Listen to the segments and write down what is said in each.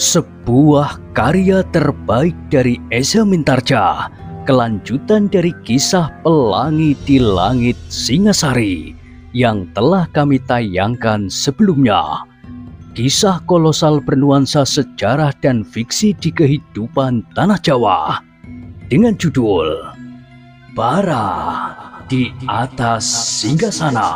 Sebuah karya terbaik dari Eza Mintarja, kelanjutan dari kisah Pelangi di Langit Singasari yang telah kami tayangkan sebelumnya. Kisah kolosal bernuansa sejarah dan fiksi di kehidupan tanah Jawa dengan judul Bara di Atas Singgasana.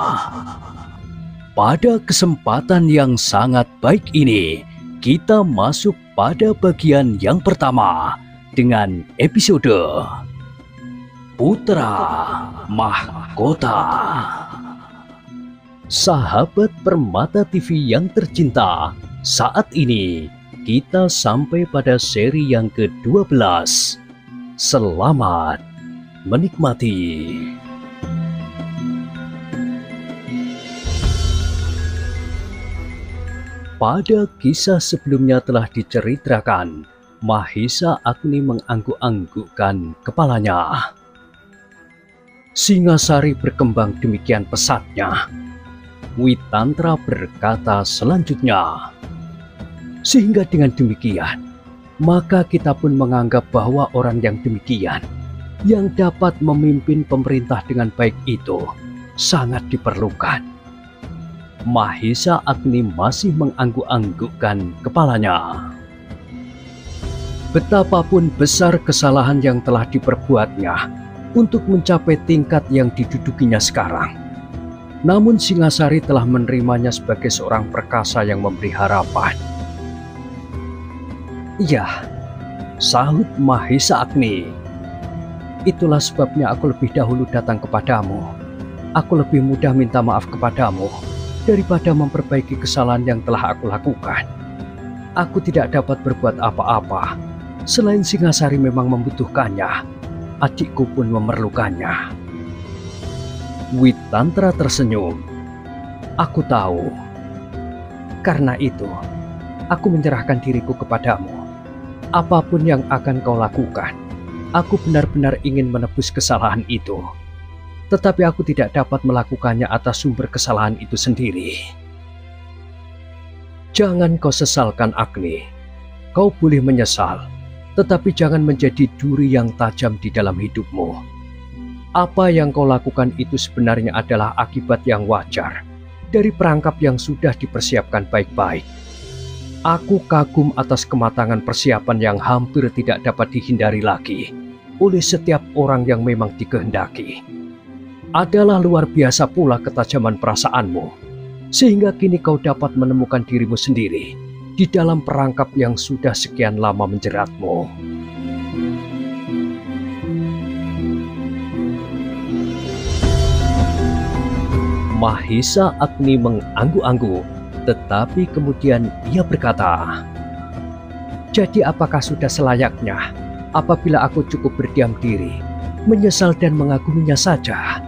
Pada kesempatan yang sangat baik ini, kita masuk pada bagian yang pertama dengan episode Putra Mahkota. Sahabat Permata TV yang tercinta, saat ini kita sampai pada seri yang ke-12. Selamat menikmati. Pada kisah sebelumnya telah diceritakan, Mahisa Agni mengangguk-anggukkan kepalanya. Singasari berkembang demikian pesatnya. Witantra berkata selanjutnya, sehingga dengan demikian, maka kita pun menganggap bahwa orang yang demikian, yang dapat memimpin pemerintah dengan baik itu, sangat diperlukan. Mahisa Agni masih mengangguk-anggukkan kepalanya. Betapapun besar kesalahan yang telah diperbuatnya untuk mencapai tingkat yang didudukinya sekarang, namun Singasari telah menerimanya sebagai seorang perkasa yang memberi harapan. Iya, sahut Mahisa Agni. Itulah sebabnya aku lebih dahulu datang kepadamu. Aku lebih mudah minta maaf kepadamu daripada memperbaiki kesalahan yang telah aku lakukan. Aku tidak dapat berbuat apa-apa. Selain Singasari memang membutuhkannya, adikku pun memerlukannya. Witantra tersenyum. Aku tahu. Karena itu, aku menyerahkan diriku kepadamu. Apapun yang akan kau lakukan, aku benar-benar ingin menebus kesalahan itu. Tetapi aku tidak dapat melakukannya atas sumber kesalahan itu sendiri. Jangan kau sesalkan Agni. Kau boleh menyesal, tetapi jangan menjadi duri yang tajam di dalam hidupmu. Apa yang kau lakukan itu sebenarnya adalah akibat yang wajar dari perangkap yang sudah dipersiapkan baik-baik. Aku kagum atas kematangan persiapan yang hampir tidak dapat dihindari lagi oleh setiap orang yang memang dikehendaki. Adalah luar biasa pula ketajaman perasaanmu, sehingga kini kau dapat menemukan dirimu sendiri di dalam perangkap yang sudah sekian lama menjeratmu. Mahisa Agni mengangguk-angguk, tetapi kemudian ia berkata, jadi apakah sudah selayaknya apabila aku cukup berdiam diri, menyesal dan mengaguminya saja?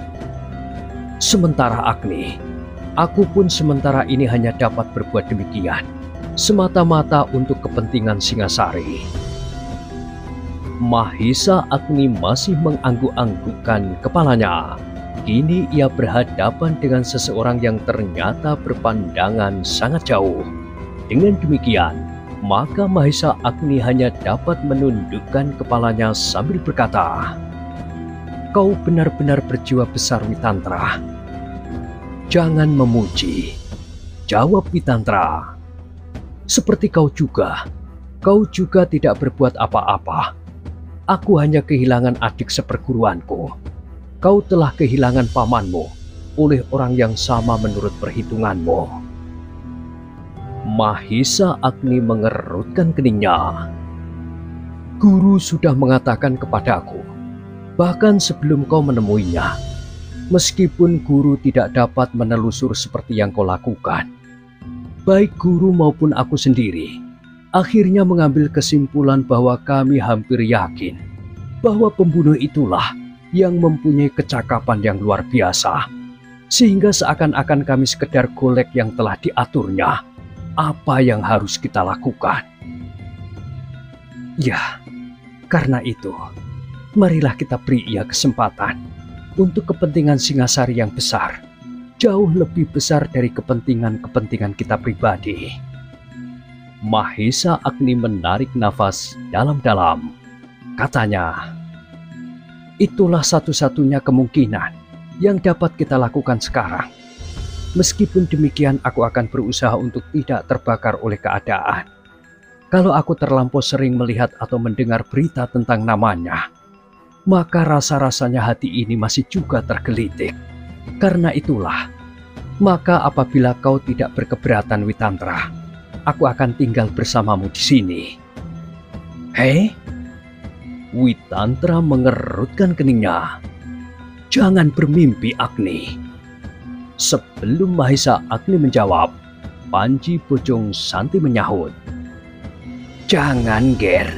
Sementara Agni, aku pun sementara ini hanya dapat berbuat demikian, semata-mata untuk kepentingan Singasari. Mahisa Agni masih mengangguk-anggukkan kepalanya. Kini ia berhadapan dengan seseorang yang ternyata berpandangan sangat jauh. Dengan demikian, maka Mahisa Agni hanya dapat menundukkan kepalanya sambil berkata, kau benar-benar berjiwa besar Witantra. Jangan memuji, jawab Witantra. Seperti kau juga tidak berbuat apa-apa. Aku hanya kehilangan adik seperguruanku. Kau telah kehilangan pamanmu oleh orang yang sama menurut perhitunganmu. Mahisa Agni mengerutkan keningnya. Guru sudah mengatakan kepadaku, bahkan sebelum kau menemuinya, meskipun guru tidak dapat menelusur seperti yang kau lakukan, baik guru maupun aku sendiri akhirnya mengambil kesimpulan bahwa kami hampir yakin bahwa pembunuh itulah yang mempunyai kecakapan yang luar biasa, sehingga seakan-akan kami sekedar golek yang telah diaturnya apa yang harus kita lakukan. Ya, karena itu, marilah kita beri ia kesempatan untuk kepentingan Singasari yang besar, jauh lebih besar dari kepentingan-kepentingan kita pribadi. Mahesa Agni menarik nafas dalam-dalam. Katanya, itulah satu-satunya kemungkinan yang dapat kita lakukan sekarang. Meskipun demikian, aku akan berusaha untuk tidak terbakar oleh keadaan. Kalau aku terlampau sering melihat atau mendengar berita tentang namanya, maka rasa-rasanya hati ini masih juga tergelitik. Karena itulah, maka apabila kau tidak berkeberatan Witantra, aku akan tinggal bersamamu di sini. Hei? Witantra mengerutkan keningnya. Jangan bermimpi, Agni. Sebelum Mahesa Agni menjawab, Panji Bojong Santi menyahut. Jangan, Ger.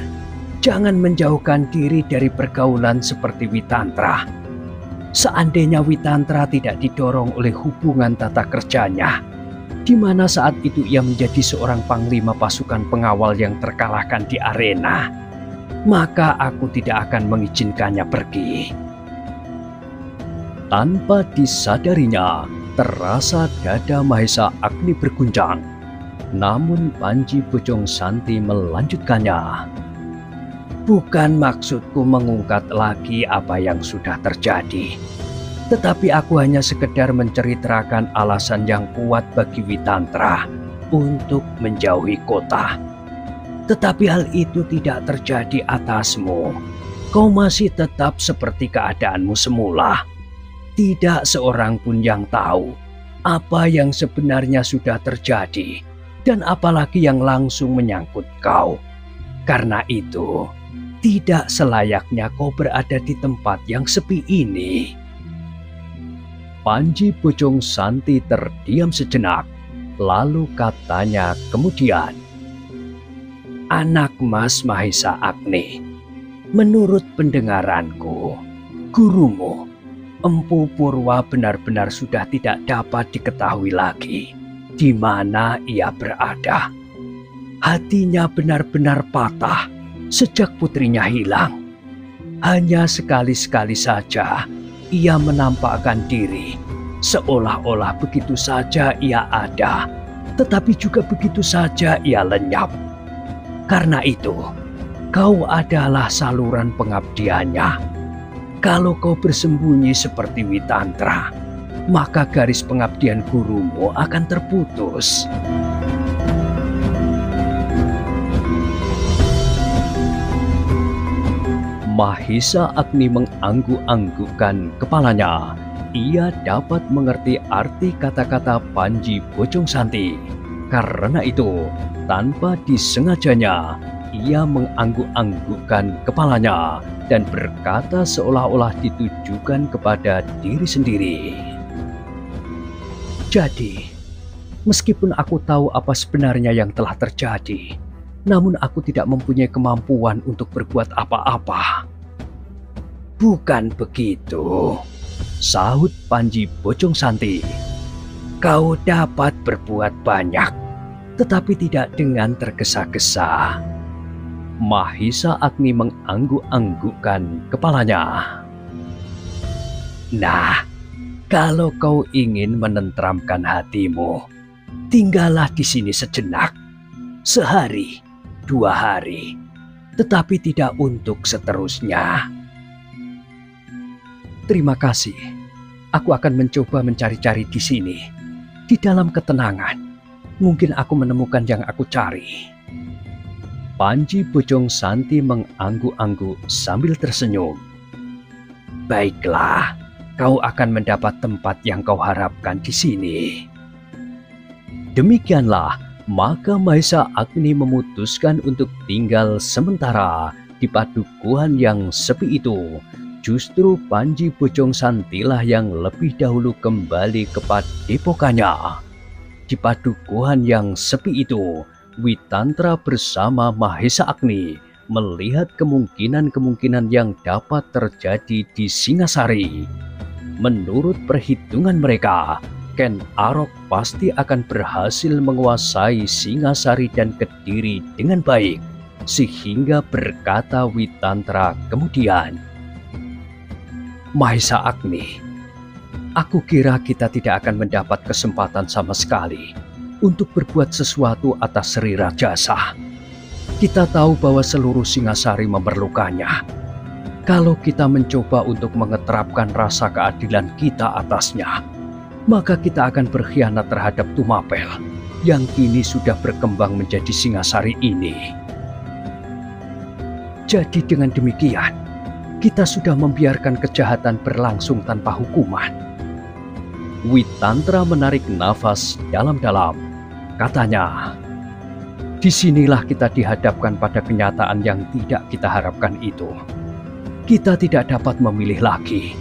Jangan menjauhkan diri dari pergaulan seperti Witantra. Seandainya Witantra tidak didorong oleh hubungan tata kerjanya, di mana saat itu ia menjadi seorang panglima pasukan pengawal yang terkalahkan di arena, maka aku tidak akan mengizinkannya pergi. Tanpa disadarinya, terasa dada Mahesa Agni berguncang. Namun Panji Bojong Santi melanjutkannya. Bukan maksudku mengungkap lagi apa yang sudah terjadi. Tetapi aku hanya sekedar menceritakan alasan yang kuat bagi Witantra untuk menjauhi kota. Tetapi hal itu tidak terjadi atasmu. Kau masih tetap seperti keadaanmu semula. Tidak seorang pun yang tahu apa yang sebenarnya sudah terjadi dan apalagi yang langsung menyangkut kau. Karena itu, tidak selayaknya kau berada di tempat yang sepi ini. Panji Bojong Santi terdiam sejenak, lalu katanya kemudian, Anak Mas Mahesa Agni, menurut pendengaranku, gurumu, Empu Purwa benar-benar sudah tidak dapat diketahui lagi di mana ia berada. Hatinya benar-benar patah sejak putrinya hilang. Hanya sekali-sekali saja ia menampakkan diri, seolah-olah begitu saja ia ada, tetapi juga begitu saja ia lenyap. Karena itu, kau adalah saluran pengabdiannya. Kalau kau bersembunyi seperti Witantra, maka garis pengabdian gurumu akan terputus. Mahesa Agni mengangguk-anggukkan kepalanya. Ia dapat mengerti arti kata-kata Panji Bojong Santi. Karena itu, tanpa disengajanya, ia mengangguk-anggukkan kepalanya dan berkata seolah-olah ditujukan kepada diri sendiri. Jadi, meskipun aku tahu apa sebenarnya yang telah terjadi, namun aku tidak mempunyai kemampuan untuk berbuat apa-apa. Bukan begitu, sahut Panji Bojong Santi. Kau dapat berbuat banyak, tetapi tidak dengan tergesa-gesa. Mahesa Agni mengangguk-anggukkan kepalanya. Nah, kalau kau ingin menenteramkan hatimu, tinggallah di sini sejenak, sehari, 2 hari, tetapi tidak untuk seterusnya. Terima kasih. Aku akan mencoba mencari-cari di sini, di dalam ketenangan. Mungkin aku menemukan yang aku cari. Panji Bojong Santi mengangguk-angguk sambil tersenyum. Baiklah, kau akan mendapat tempat yang kau harapkan di sini. Demikianlah, maka Mahesa Agni memutuskan untuk tinggal sementara di padukuhan yang sepi itu. Justru Panji Bojong Santilah yang lebih dahulu kembali ke padepokannya. Di padukuhan yang sepi itu, Witantra bersama Mahesa Agni melihat kemungkinan-kemungkinan yang dapat terjadi di Singasari. Menurut perhitungan mereka, Ken Arok pasti akan berhasil menguasai Singasari dan Kediri dengan baik, sehingga berkata Witantra kemudian, Mahesa Agni, aku kira kita tidak akan mendapat kesempatan sama sekali. untuk berbuat sesuatu atas Sri Rajasa. Kita tahu bahwa seluruh Singasari memerlukannya. Kalau kita mencoba untuk mengeterapkan rasa keadilan kita atasnya, maka kita akan berkhianat terhadap Tumapel yang kini sudah berkembang menjadi Singasari ini. Jadi dengan demikian, kita sudah membiarkan kejahatan berlangsung tanpa hukuman. Witantra menarik nafas dalam-dalam. Katanya, disinilah kita dihadapkan pada kenyataan yang tidak kita harapkan itu. Kita tidak dapat memilih lagi.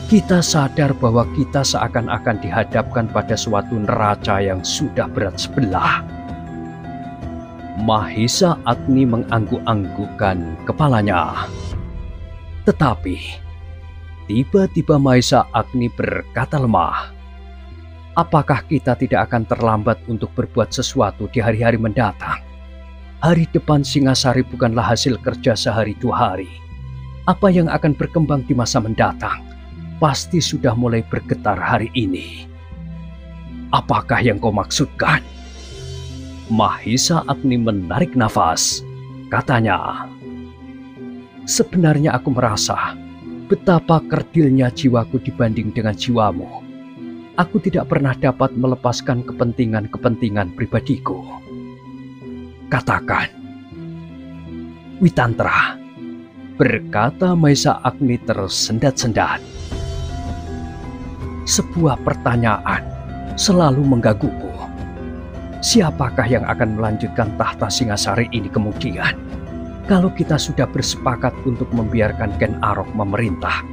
Kita sadar bahwa kita seakan-akan dihadapkan pada suatu neraca yang sudah berat sebelah. Mahisa Agni mengangguk-anggukkan kepalanya. Tetapi, tiba-tiba Mahisa Agni berkata lemah, apakah kita tidak akan terlambat untuk berbuat sesuatu di hari-hari mendatang? Hari depan Singasari bukanlah hasil kerja sehari dua hari. Apa yang akan berkembang di masa mendatang pasti sudah mulai bergetar hari ini. Apakah yang kau maksudkan? Mahisa Agni menarik nafas. Katanya, sebenarnya aku merasa betapa kerdilnya jiwaku dibanding dengan jiwamu. Aku tidak pernah dapat melepaskan kepentingan-kepentingan pribadiku. Katakan, Witantra, berkata Mahisa Agni tersendat-sendat. Sebuah pertanyaan selalu menggangguku. Siapakah yang akan melanjutkan tahta Singasari ini kemudian? Kalau kita sudah bersepakat untuk membiarkan Ken Arok memerintah,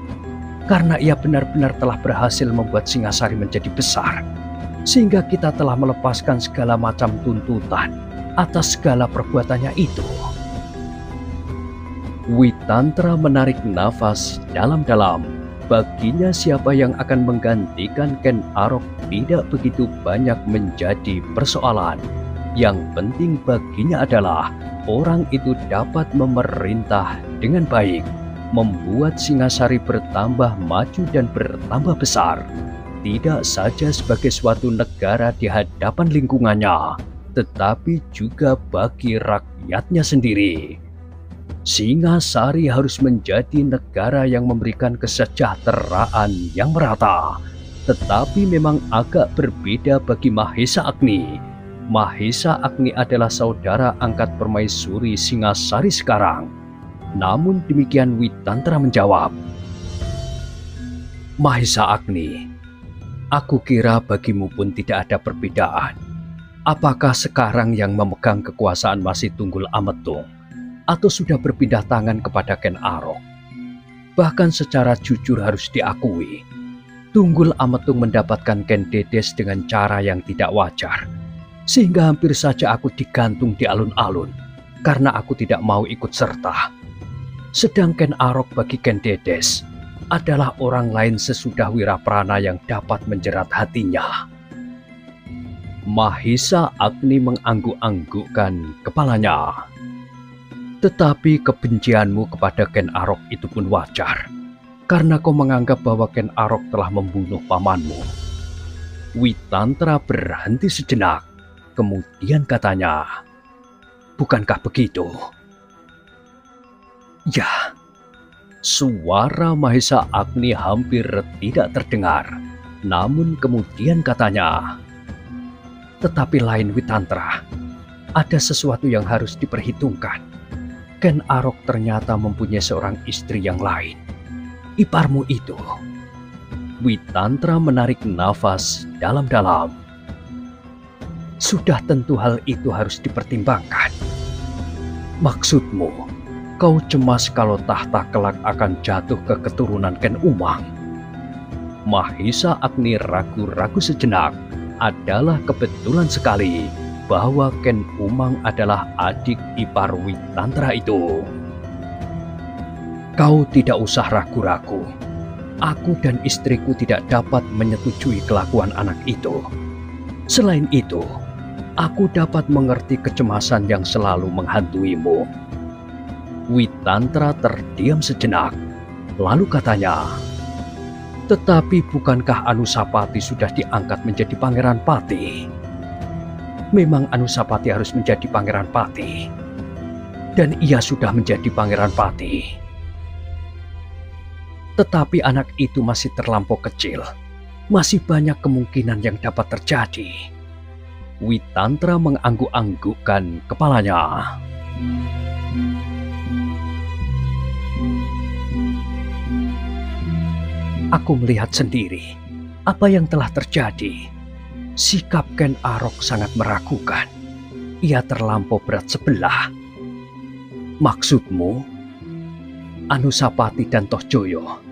karena ia benar-benar telah berhasil membuat Singasari menjadi besar, sehingga kita telah melepaskan segala macam tuntutan atas segala perbuatannya itu. Witantra menarik nafas dalam-dalam. Baginya siapa yang akan menggantikan Ken Arok tidak begitu banyak menjadi persoalan. Yang penting baginya adalah orang itu dapat memerintah dengan baik, membuat Singasari bertambah maju dan bertambah besar. Tidak saja sebagai suatu negara di hadapan lingkungannya, tetapi juga bagi rakyatnya sendiri. Singasari harus menjadi negara yang memberikan kesejahteraan yang merata. Tetapi memang agak berbeda bagi Mahisa Agni. Mahisa Agni adalah saudara angkat permaisuri Singasari sekarang. Namun demikian Witantra menjawab, Mahisa Agni, aku kira bagimu pun tidak ada perbedaan. Apakah sekarang yang memegang kekuasaan masih Tunggul Ametung, atau sudah berpindah tangan kepada Ken Arok? Bahkan secara jujur harus diakui, Tunggul Ametung mendapatkan Ken Dedes dengan cara yang tidak wajar, sehingga hampir saja aku digantung di alun-alun karena aku tidak mau ikut serta. Sedang Ken Arok bagi Ken Dedes adalah orang lain sesudah Wiraprana yang dapat menjerat hatinya. Mahisa Agni mengangguk-anggukkan kepalanya. Tetapi kebencianmu kepada Ken Arok itu pun wajar, karena kau menganggap bahwa Ken Arok telah membunuh pamanmu. Witantra berhenti sejenak, kemudian katanya, bukankah begitu? Ya, suara Mahisa Agni hampir tidak terdengar, namun kemudian katanya, tetapi lain Witantra, ada sesuatu yang harus diperhitungkan. Ken Arok ternyata mempunyai seorang istri yang lain, iparmu itu. Witantra menarik nafas dalam-dalam. Sudah tentu hal itu harus dipertimbangkan. Maksudmu, kau cemas kalau tahta kelak akan jatuh ke keturunan Ken Umang? Mahisa Agni ragu-ragu sejenak. Adalah kebetulan sekali bahwa Ken Umang adalah adik ipar Witantra itu. Kau tidak usah ragu-ragu. Aku dan istriku tidak dapat menyetujui kelakuan anak itu. Selain itu, aku dapat mengerti kecemasan yang selalu menghantuimu. Witantra terdiam sejenak, lalu katanya, tetapi bukankah Anusapati sudah diangkat menjadi Pangeran Pati? Memang Anusapati harus menjadi Pangeran Pati. Dan ia sudah menjadi Pangeran Pati. Tetapi anak itu masih terlampau kecil. Masih banyak kemungkinan yang dapat terjadi. Witantra mengangguk-anggukkan kepalanya. Aku melihat sendiri apa yang telah terjadi. Sikap Ken Arok sangat meragukan. Ia terlampau berat sebelah. Maksudmu, Anusapati dan Toh Joyo?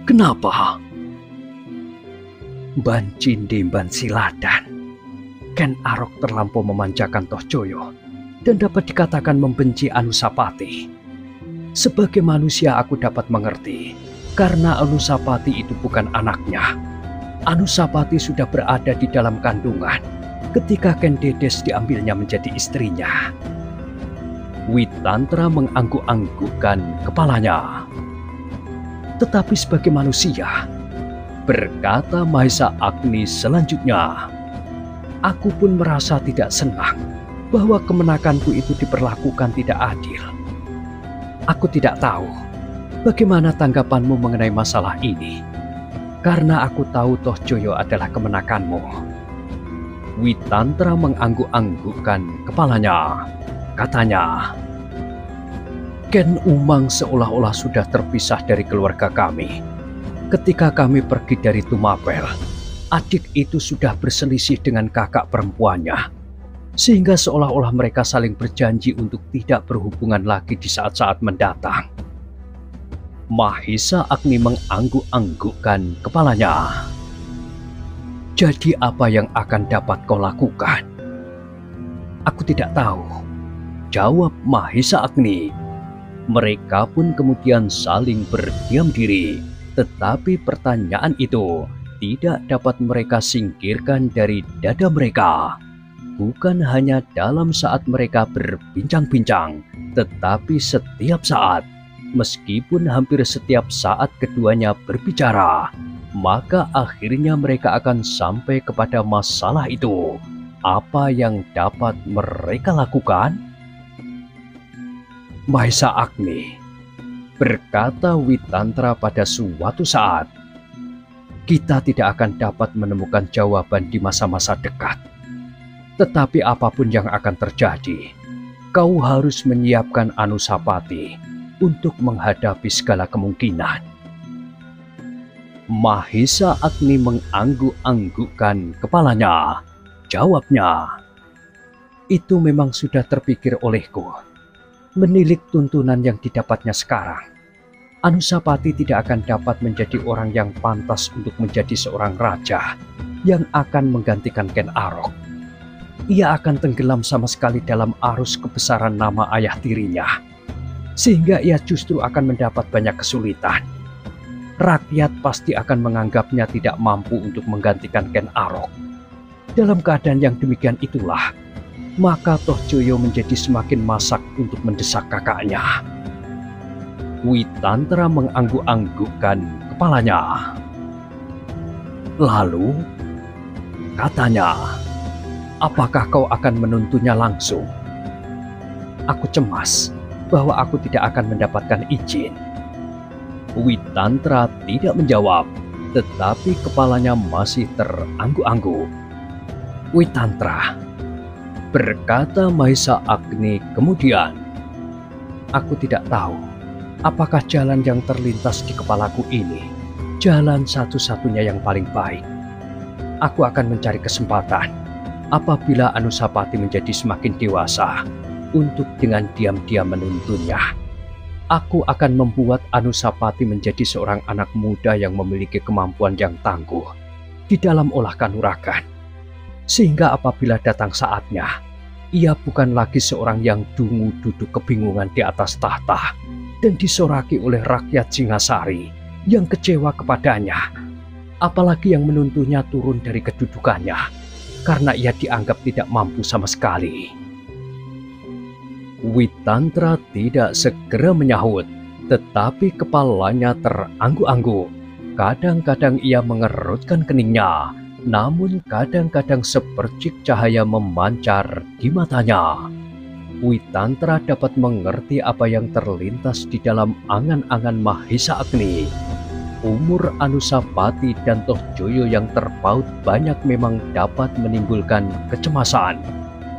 Kenapa? Ban Cinde Ban Siladan. Ken Arok terlampau memanjakan Toh Joyo dan dapat dikatakan membenci Anusapati. Sebagai manusia aku dapat mengerti, karena Anusapati itu bukan anaknya. Anusapati sudah berada di dalam kandungan ketika Ken Dedes diambilnya menjadi istrinya. Witantra mengangguk-anggukkan kepalanya. Tetapi sebagai manusia, berkata Mahesa Agni selanjutnya, aku pun merasa tidak senang bahwa kemenakanku itu diperlakukan tidak adil. Aku tidak tahu bagaimana tanggapanmu mengenai masalah ini, karena aku tahu Toh Joyo adalah kemenakanmu. Witantra mengangguk-anggukkan kepalanya. Katanya, Ken Umang seolah-olah sudah terpisah dari keluarga kami. Ketika kami pergi dari Tumapel, adik itu sudah berselisih dengan kakak perempuannya, sehingga seolah-olah mereka saling berjanji untuk tidak berhubungan lagi di saat-saat mendatang. Mahesa Agni mengangguk-anggukkan kepalanya. Jadi apa yang akan dapat kau lakukan? Aku tidak tahu, jawab Mahesa Agni. Mereka pun kemudian saling berdiam diri, tetapi pertanyaan itu tidak dapat mereka singkirkan dari dada mereka. Bukan hanya dalam saat mereka berbincang-bincang, tetapi setiap saat. Meskipun hampir setiap saat keduanya berbicara, maka akhirnya mereka akan sampai kepada masalah itu. Apa yang dapat mereka lakukan? Mahesa Agni, berkata Witantra pada suatu saat, kita tidak akan dapat menemukan jawaban di masa-masa dekat. Tetapi apapun yang akan terjadi, kau harus menyiapkan Anusapati untuk menghadapi segala kemungkinan. Mahesa Agni mengangguk-anggukkan kepalanya. Jawabnya, itu memang sudah terpikir olehku. Menilik tuntunan yang didapatnya sekarang, Anusapati tidak akan dapat menjadi orang yang pantas untuk menjadi seorang raja yang akan menggantikan Ken Arok. Ia akan tenggelam sama sekali dalam arus kebesaran nama ayah tirinya, sehingga ia justru akan mendapat banyak kesulitan. Rakyat pasti akan menganggapnya tidak mampu untuk menggantikan Ken Arok. Dalam keadaan yang demikian itulah, maka Toh Joyo menjadi semakin masak untuk mendesak kakaknya. Witantra mengangguk-anggukkan kepalanya. Lalu, katanya, apakah kau akan menuntunnya langsung? Aku cemas bahwa aku tidak akan mendapatkan izin. Witantra tidak menjawab, tetapi kepalanya masih terangguk-angguk. Witantra, berkata Mahesa Agni kemudian, aku tidak tahu apakah jalan yang terlintas di kepalaku ini jalan satu-satunya yang paling baik. Aku akan mencari kesempatan apabila Anusapati menjadi semakin dewasa untuk dengan diam-diam menuntunnya. Aku akan membuat Anusapati menjadi seorang anak muda yang memiliki kemampuan yang tangguh di dalam olah kanuragan. Sehingga apabila datang saatnya, ia bukan lagi seorang yang dungu duduk kebingungan di atas tahta dan disoraki oleh rakyat Singasari yang kecewa kepadanya. Apalagi yang menuntunnya turun dari kedudukannya karena ia dianggap tidak mampu sama sekali. Witantra tidak segera menyahut, tetapi kepalanya terangguk-angguk. Kadang-kadang ia mengerutkan keningnya, namun kadang-kadang sepercik cahaya memancar di matanya. Witantra dapat mengerti apa yang terlintas di dalam angan-angan Mahesa Agni. Umur Anusapati dan Tohjoyo yang terpaut banyak memang dapat menimbulkan kecemasan.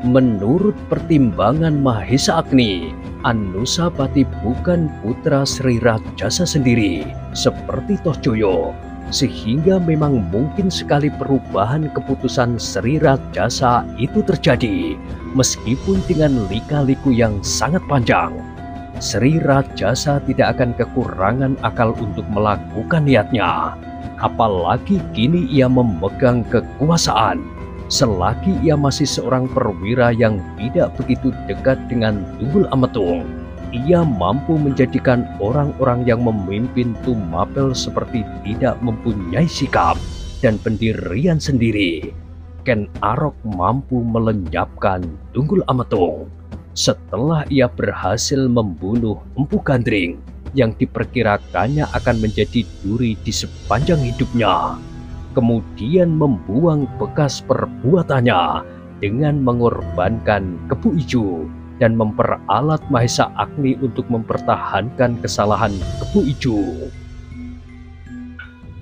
Menurut pertimbangan Mahesa Agni, Anusapati bukan putra Sri Rajasa sendiri seperti Tohjoyo, sehingga memang mungkin sekali perubahan keputusan Sri Rajasa itu terjadi, meskipun dengan lika-liku yang sangat panjang. Sri Rajasa tidak akan kekurangan akal untuk melakukan niatnya, apalagi kini ia memegang kekuasaan. Selagi ia masih seorang perwira yang tidak begitu dekat dengan Tunggul Ametung, ia mampu menjadikan orang-orang yang memimpin Tumapel seperti tidak mempunyai sikap dan pendirian sendiri. Ken Arok mampu melenyapkan Tunggul Ametung setelah ia berhasil membunuh Empu Gandring yang diperkirakannya akan menjadi duri di sepanjang hidupnya. Kemudian membuang bekas perbuatannya dengan mengorbankan Kepu Ijo dan memperalat Mahesa Agni untuk mempertahankan kesalahan Kepu Ijo.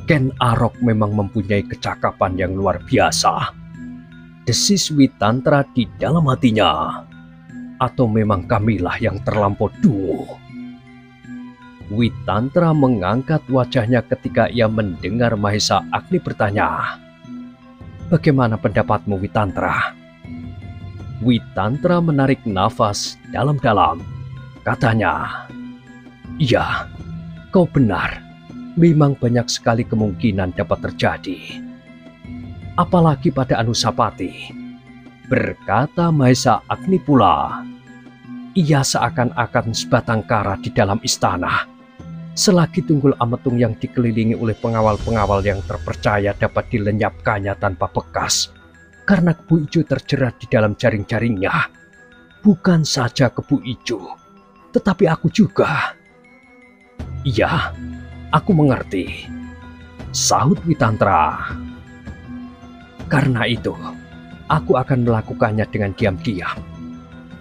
Ken Arok memang mempunyai kecakapan yang luar biasa, desis Witantra di dalam hatinya. Atau memang kamilah yang terlampau dungu? Witantra mengangkat wajahnya ketika ia mendengar Mahesa Agni bertanya, "Bagaimana pendapatmu, Witantra?" Witantra menarik nafas dalam-dalam. Katanya, "Iya, kau benar. Memang banyak sekali kemungkinan dapat terjadi. Apalagi pada Anusapati," berkata Mahesa Agni pula. "Ia seakan-akan sebatang kara di dalam istana. Selagi Tunggul Ametung yang dikelilingi oleh pengawal-pengawal yang terpercaya dapat dilenyapkannya tanpa bekas, karena Kepu Ijo terjerat di dalam jaring-jaringnya. Bukan saja Kepu Ijo, tetapi aku juga." "Iya, aku mengerti," sahut Witantra. "Karena itu, aku akan melakukannya dengan diam-diam.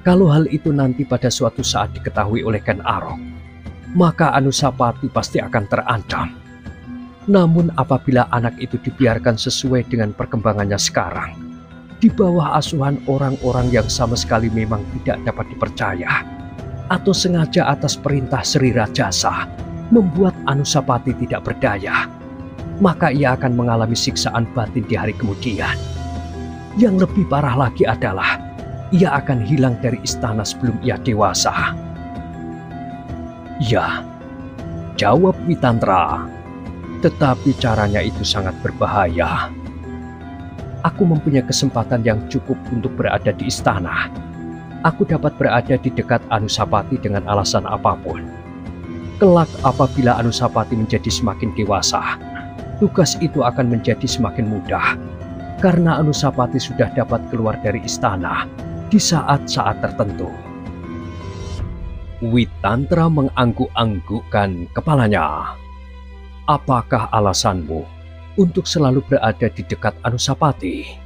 Kalau hal itu nanti pada suatu saat diketahui oleh Ken Arok, maka Anusapati pasti akan terancam. Namun apabila anak itu dibiarkan sesuai dengan perkembangannya sekarang, di bawah asuhan orang-orang yang sama sekali memang tidak dapat dipercaya, atau sengaja atas perintah Sri Rajasa membuat Anusapati tidak berdaya, maka ia akan mengalami siksaan batin di hari kemudian. Yang lebih parah lagi adalah ia akan hilang dari istana sebelum ia dewasa." "Ya," jawab Witantra, "tetapi caranya itu sangat berbahaya. Aku mempunyai kesempatan yang cukup untuk berada di istana. Aku dapat berada di dekat Anusapati dengan alasan apapun. Kelak apabila Anusapati menjadi semakin dewasa, tugas itu akan menjadi semakin mudah, karena Anusapati sudah dapat keluar dari istana di saat-saat tertentu." Witantra mengangguk-anggukkan kepalanya. "Apakah alasanmu untuk selalu berada di dekat Anusapati?"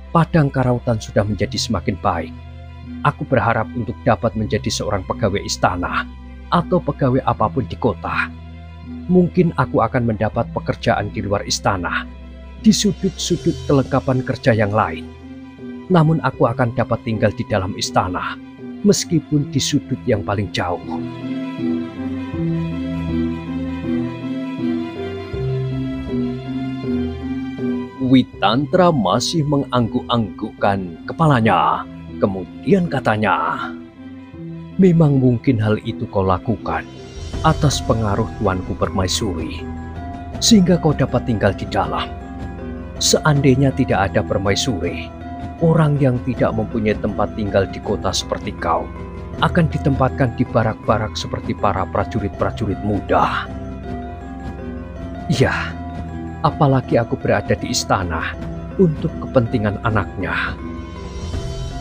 "Padang Karautan sudah menjadi semakin baik. Aku berharap untuk dapat menjadi seorang pegawai istana atau pegawai apapun di kota. Mungkin aku akan mendapat pekerjaan di luar istana, di sudut-sudut kelengkapan kerja yang lain. Namun aku akan dapat tinggal di dalam istana, meskipun di sudut yang paling jauh." Witantra masih mengangguk-anggukkan kepalanya. Kemudian katanya, "Memang mungkin hal itu kau lakukan atas pengaruh tuanku Permaisuri, sehingga kau dapat tinggal di dalam. Seandainya tidak ada Permaisuri, orang yang tidak mempunyai tempat tinggal di kota seperti kau akan ditempatkan di barak-barak seperti para prajurit-prajurit muda." "Iya, apalagi aku berada di istana untuk kepentingan anaknya.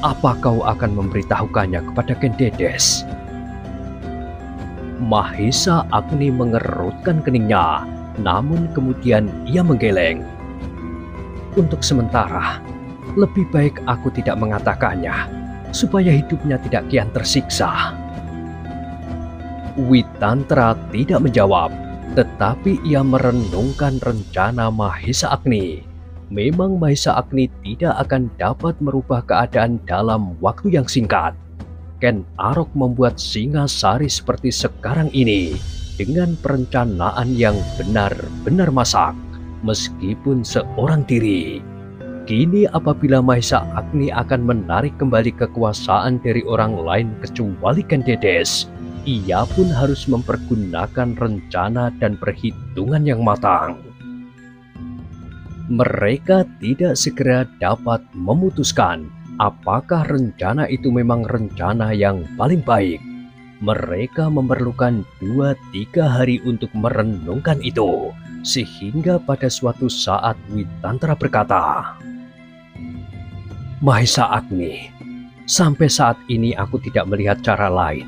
Apa kau akan memberitahukannya kepada Ken Dedes?" Mahesa Agni mengerutkan keningnya, namun kemudian ia menggeleng. Untuk sementara, lebih baik aku tidak mengatakannya, supaya hidupnya tidak kian tersiksa. Witantra tidak menjawab, tetapi ia merenungkan rencana Mahesa Agni. Memang Mahesa Agni tidak akan dapat merubah keadaan dalam waktu yang singkat. Ken Arok membuat Singasari seperti sekarang ini dengan perencanaan yang benar-benar masak, meskipun seorang diri. Kini apabila Mahesa Agni akan menarik kembali kekuasaan dari orang lain kecuali Ken Dedes, ia pun harus mempergunakan rencana dan perhitungan yang matang. Mereka tidak segera dapat memutuskan apakah rencana itu memang rencana yang paling baik. Mereka memerlukan 2-3 hari untuk merenungkan itu, sehingga pada suatu saat Witantra berkata, "Mahesa Agni, sampai saat ini aku tidak melihat cara lain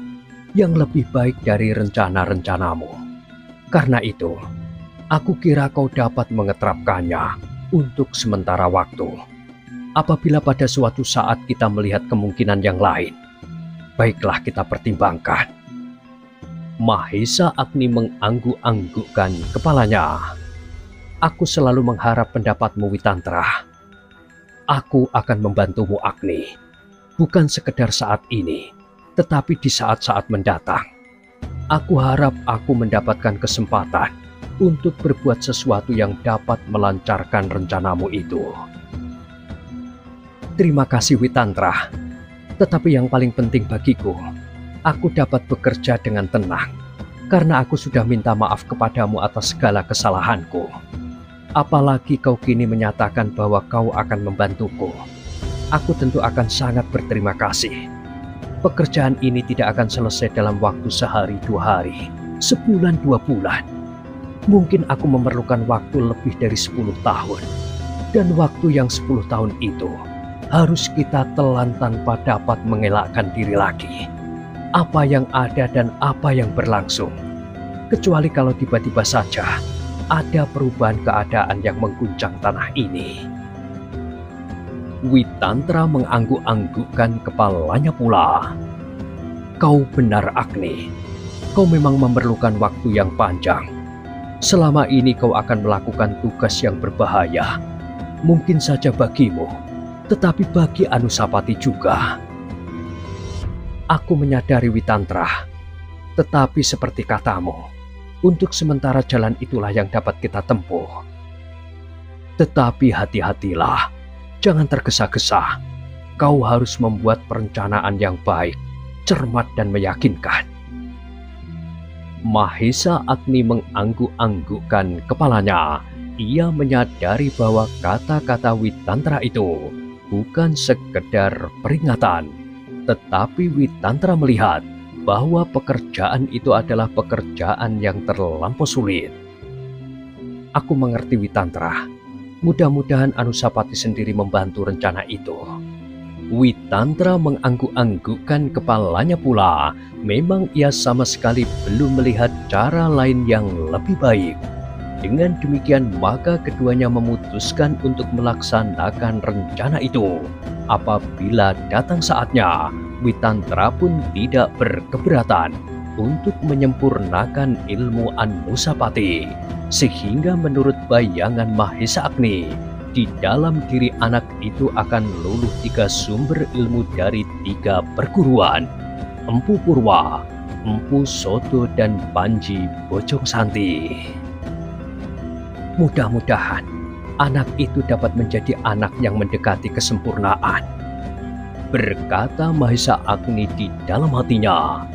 yang lebih baik dari rencana-rencanamu. Karena itu, aku kira kau dapat mengeterapkannya untuk sementara waktu. Apabila pada suatu saat kita melihat kemungkinan yang lain, baiklah kita pertimbangkan." Mahesa Agni mengangguk-anggukkan kepalanya. "Aku selalu mengharap pendapatmu, Witantra. Aku akan membantumu, Agni. Bukan sekedar saat ini, tetapi di saat-saat mendatang. Aku harap aku mendapatkan kesempatan untuk berbuat sesuatu yang dapat melancarkan rencanamu itu." "Terima kasih, Witantra. Tetapi yang paling penting bagiku, aku dapat bekerja dengan tenang, karena aku sudah minta maaf kepadamu atas segala kesalahanku. Apalagi kau kini menyatakan bahwa kau akan membantuku. Aku tentu akan sangat berterima kasih. Pekerjaan ini tidak akan selesai dalam waktu sehari 2 hari, sebulan 2 bulan. Mungkin aku memerlukan waktu lebih dari 10 tahun. Dan waktu yang 10 tahun itu harus kita telan tanpa dapat mengelakkan diri lagi. Apa yang ada dan apa yang berlangsung. Kecuali kalau tiba-tiba saja ada perubahan keadaan yang mengguncang tanah ini." Witantra mengangguk-anggukkan kepalanya pula. "Kau benar, Agni. Kau memang memerlukan waktu yang panjang. Selama ini kau akan melakukan tugas yang berbahaya. Mungkin saja bagimu, tetapi bagi Anusapati juga. Aku menyadari, Witantra, tetapi seperti katamu, untuk sementara jalan itulah yang dapat kita tempuh. Tetapi hati-hatilah, jangan tergesa-gesa. Kau harus membuat perencanaan yang baik, cermat dan meyakinkan." Mahesa Agni mengangguk-anggukkan kepalanya. Ia menyadari bahwa kata-kata Witantra itu bukan sekedar peringatan, tetapi Witantra melihat bahwa pekerjaan itu adalah pekerjaan yang terlampau sulit. "Aku mengerti, Witantra. Mudah-mudahan Anusapati sendiri membantu rencana itu." Witantra mengangguk-anggukkan kepalanya pula. Memang ia sama sekali belum melihat cara lain yang lebih baik. Dengan demikian maka keduanya memutuskan untuk melaksanakan rencana itu. Apabila datang saatnya, Witantra pun tidak berkeberatan untuk menyempurnakan ilmu Anusapati. Sehingga menurut bayangan Mahesa Agni, di dalam diri anak itu akan luluh 3 sumber ilmu dari 3 perguruan: Empu Purwa, Empu Soto, dan Panji Bojong Santi. Mudah-mudahan anak itu dapat menjadi anak yang mendekati kesempurnaan, berkata Mahesa Agni di dalam hatinya.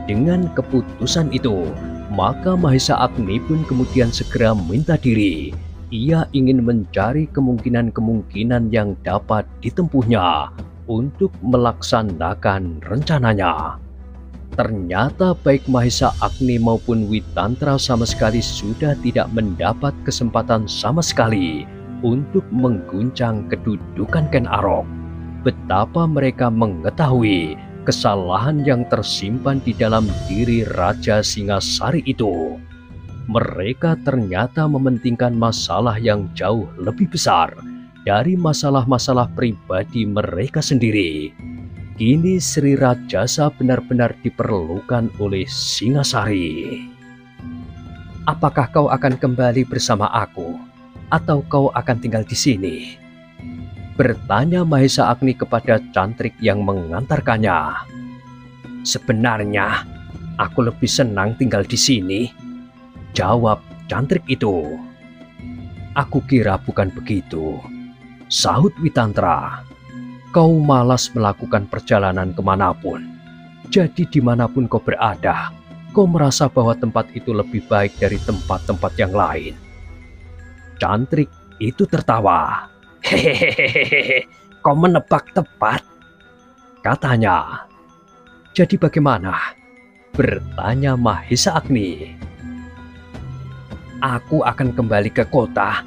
Dengan keputusan itu, maka Mahesa Agni pun kemudian segera minta diri. Ia ingin mencari kemungkinan-kemungkinan yang dapat ditempuhnya untuk melaksanakan rencananya. Ternyata baik Mahesa Agni maupun Witantra sama sekali sudah tidak mendapat kesempatan sama sekali untuk mengguncang kedudukan Ken Arok. Betapa mereka mengetahui kesalahan yang tersimpan di dalam diri Raja Singasari itu. Mereka ternyata mementingkan masalah yang jauh lebih besar dari masalah-masalah pribadi mereka sendiri. Kini Sri Rajasa benar-benar diperlukan oleh Singasari. Apakah kau akan kembali bersama aku, atau kau akan tinggal di sini? Bertanya Mahesa Agni kepada Cantrik yang mengantarkannya. Sebenarnya, aku lebih senang tinggal di sini, jawab Cantrik itu. Aku kira bukan begitu, sahut Witantra. Kau malas melakukan perjalanan kemanapun. Jadi dimanapun kau berada, kau merasa bahwa tempat itu lebih baik dari tempat-tempat yang lain. Cantrik itu tertawa. Hehehe, kau menebak tepat, katanya. Jadi bagaimana? Bertanya Mahesa Agni. Aku akan kembali ke kota.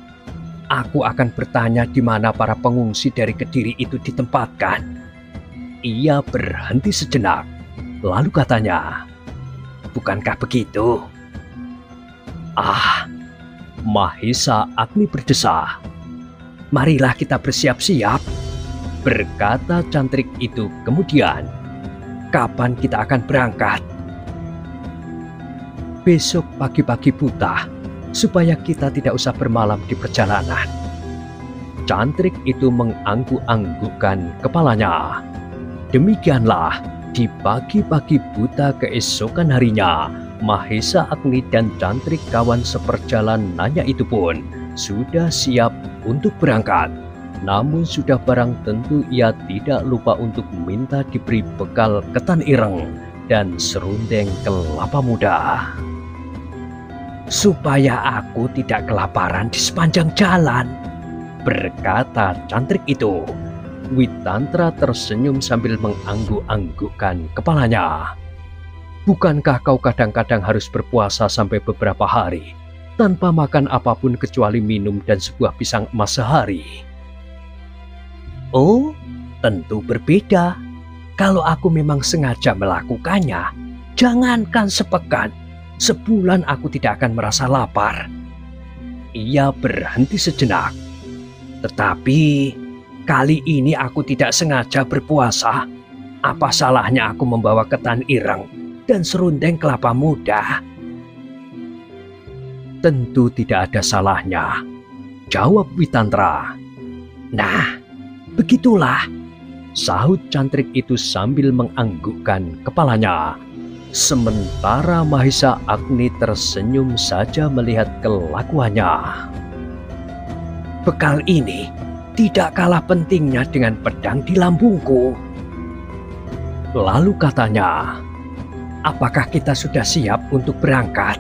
Aku akan bertanya di mana para pengungsi dari Kediri itu ditempatkan. Ia berhenti sejenak, lalu katanya, bukankah begitu? Ah, Mahesa Agni berdesah. Marilah kita bersiap-siap, berkata Cantrik itu kemudian. Kapan kita akan berangkat? Besok pagi-pagi buta, supaya kita tidak usah bermalam di perjalanan. Cantrik itu mengangguk-anggukkan kepalanya. Demikianlah, di pagi-pagi buta keesokan harinya, Mahesa Agni dan Cantrik kawan seperjalanannya itu pun sudah siap untuk berangkat. Namun sudah barang tentu ia tidak lupa untuk minta diberi bekal ketan ireng dan serundeng kelapa muda. Supaya aku tidak kelaparan di sepanjang jalan, berkata Cantrik itu. Witantra tersenyum sambil mengangguk-anggukkan kepalanya. Bukankah kau kadang-kadang harus berpuasa sampai beberapa hari, tanpa makan apapun kecuali minum dan sebuah pisang emas sehari? Oh, tentu berbeda. Kalau aku memang sengaja melakukannya, jangankan sepekan, sebulan aku tidak akan merasa lapar. Ia berhenti sejenak. Tetapi kali ini aku tidak sengaja berpuasa. Apa salahnya aku membawa ketan ireng dan serundeng kelapa muda? Tentu tidak ada salahnya, jawab Witantra. Nah, begitulah, sahut Cantrik itu sambil menganggukkan kepalanya. Sementara Mahesa Agni tersenyum saja melihat kelakuannya. Bekal ini tidak kalah pentingnya dengan pedang di lambungku. Lalu katanya, apakah kita sudah siap untuk berangkat?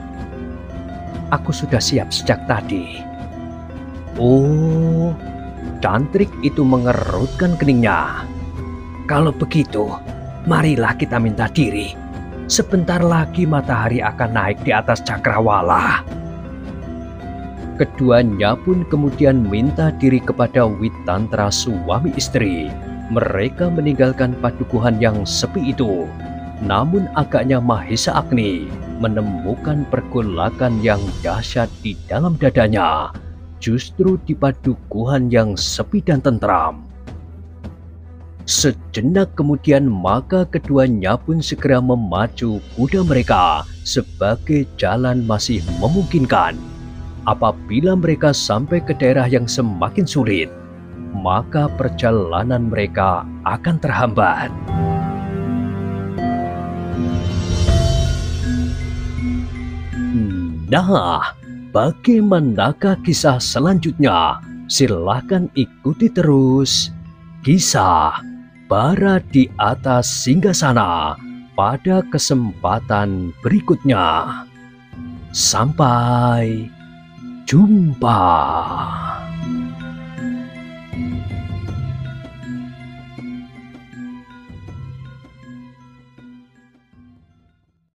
Aku sudah siap sejak tadi. Oh, Cantrik itu mengerutkan keningnya. Kalau begitu, marilah kita minta diri. Sebentar lagi matahari akan naik di atas cakrawala. Keduanya pun kemudian minta diri kepada Witantra suami istri. Mereka meninggalkan padukuhan yang sepi itu. Namun agaknya Mahesa Agni menemukan pergolakan yang dahsyat di dalam dadanya. Justru di padukuhan yang sepi dan tentram. Sejenak kemudian maka keduanya pun segera memacu kuda mereka sebagai jalan masih memungkinkan. Apabila mereka sampai ke daerah yang semakin sulit, maka perjalanan mereka akan terhambat. Nah, bagaimanakah kisah selanjutnya? Silahkan ikuti terus kisah Bara di Atas Singgasana pada kesempatan berikutnya. Sampai jumpa.